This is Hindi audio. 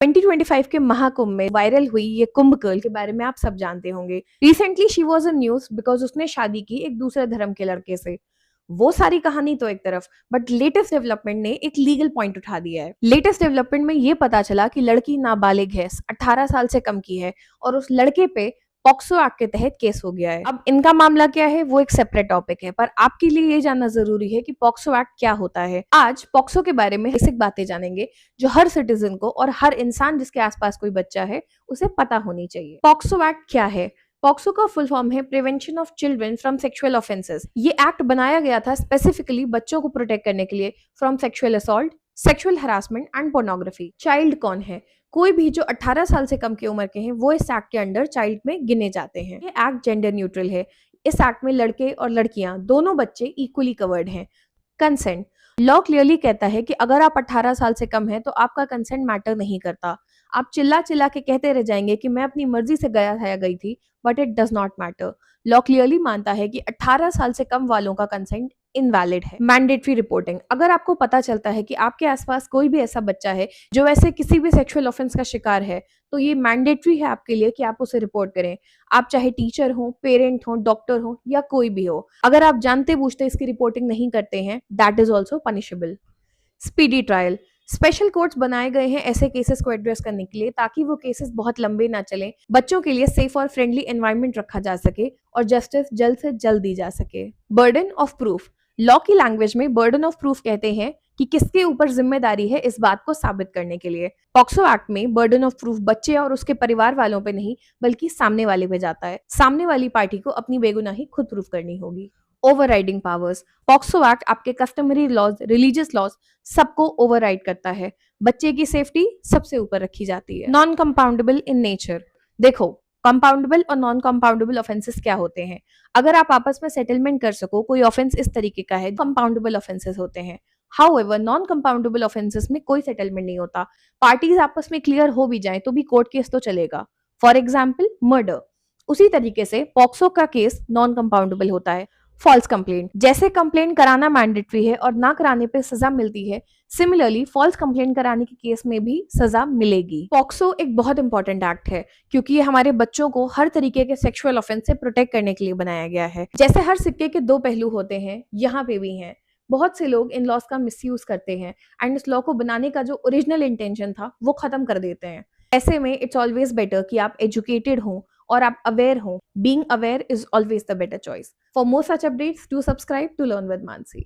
2025 के महाकुंभ में वायरल हुई ये कुंभ गर्ल के बारे में आप सब जानते होंगे। Recently she was in news because उसने शादी की एक दूसरे धर्म के लड़के से। वो सारी कहानी तो एक तरफ, बट लेटेस्ट डेवलपमेंट ने एक लीगल पॉइंट उठा दिया है। लेटेस्ट डेवलपमेंट में ये पता चला कि लड़की नाबालिग है, 18 साल से कम की है और उस लड़के पे पॉक्सो एक्ट के तहत केस हो गया है। अब इनका मामला क्या है वो एक सेपरेट टॉपिक है, पर आपके लिए ये जानना जरूरी है कि पॉक्सो एक्ट क्या होता है। आज पॉक्सो के बारे में बेसिक बातें जानेंगे जो हर सिटीजन को और हर इंसान जिसके आसपास कोई बच्चा है उसे पता होनी चाहिए। पॉक्सो एक्ट क्या है? पॉक्सो का फुल फॉर्म है prevention of children from sexual offences. ये एक्ट बनाया गया था स्पेसिफिकली बच्चों को प्रोटेक्ट करने के लिए from sexual assault, sexual harassment and pornography. Child कौन है? कोई भी जो 18 साल से कम की उम्र के हैं वो इस एक्ट के अंडर चाइल्ड में गिने जाते हैं। ये एक्ट जेंडर न्यूट्रल है। इस एक्ट में लड़के और लड़कियां दोनों बच्चे इक्वली कवर्ड हैं। कंसेंट, लॉ क्लियरली कहता है कि अगर आप 18 साल से कम है तो आपका कंसेंट मैटर नहीं करता। आप चिल्ला चिल्ला के कहते रह जाएंगे कि मैं अपनी मर्जी से गया था या गई थी, but it does not matter. Law clearly मानता है कि 18 साल से कम वालों का कंसेंट इनवैलिड है। मैंडेटरी रिपोर्टिंग, अगर आपको पता चलता है कि आपके आसपास कोई भी ऐसा बच्चा है जो ऐसे किसी भी सेक्सुअल ऑफेंस का शिकार है, तो ये मैंडेटरी है आपके लिए कि आप उसे रिपोर्ट करें। आप चाहे टीचर हो, पेरेंट हो, डॉक्टर हो या कोई भी हो, अगर आप जानते बूझते इसकी रिपोर्टिंग नहीं करते हैं, that is also punishable. Speedy trial, special courts बनाए गए हैं ऐसे केसेस को एड्रेस करने के लिए ताकि वो केसेस बहुत लंबे ना चलें, बच्चों के लिए सेफ और फ्रेंडली एनवायरनमेंट रखा जा सके और जस्टिस जल्द से जल्द दी जा सके। बर्डन ऑफ प्रूफ, लॉ की लैंग्वेज में बर्डन ऑफ प्रूफ कहते हैं कि किसके ऊपर जिम्मेदारी है इस बात को साबित करने के लिए। पॉक्सो एक्ट में बर्डन ऑफ प्रूफ बच्चे और उसके परिवार वालों पे नहीं बल्कि सामने वाले पे जाता है। सामने वाली पार्टी को अपनी बेगुनाही खुद प्रूफ करनी होगी। ओवरराइडिंग पावर्स, पॉक्सो एक्ट आपके कस्टमरी लॉज, रिलीजियस लॉज सबको ओवरराइड करता है। बच्चे की सेफ्टी सबसे ऊपर रखी जाती है। नॉन कंपाउंडेबल इन नेचर, देखो कंपाउंडेबल और नॉन कंपाउंडेबल ऑफेंसेस क्या होते हैं। अगर आप आपस में सेटलमेंट कर सको कोई ऑफेंस इस तरीके का है, कंपाउंडेबल ऑफेंसेस होते हैं। हाउएवर नॉन कंपाउंडेबल ऑफेंसेस में कोई सेटलमेंट नहीं होता। पार्टीज आपस में क्लियर हो भी जाए तो भी कोर्ट केस तो चलेगा। For example murder. उसी तरीके से पॉक्सो का केस नॉन कंपाउंडेबल होता है। फॉल्स कंप्लेंट, जैसे कंप्लेंट कराना मैंडेटरी है और ना कराने पे सजा मिलती है, सिमिलरली फॉल्स कंप्लेंट कराने के केस में भी सजा मिलेगी। पॉक्सो एक बहुत इंपॉर्टेंट एक्ट है क्योंकि ये हमारे बच्चों को हर तरीके के सेक्सुअल ऑफेंस से प्रोटेक्ट करने के लिए बनाया गया है। जैसे हर सिक्के के दो पहलू होते हैं, यहाँ पे भी हैं। बहुत से लोग इन लॉस का मिसयूज करते हैं एंड इस लॉ को बनाने का जो ओरिजिनल इंटेंशन था वो खत्म कर देते हैं। ऐसे में इट्स ऑलवेज बेटर कि आप एजुकेटेड हो और आप अवेयर हो। Being aware is always the better choice. For more such updates, do subscribe to Learn with Mansi.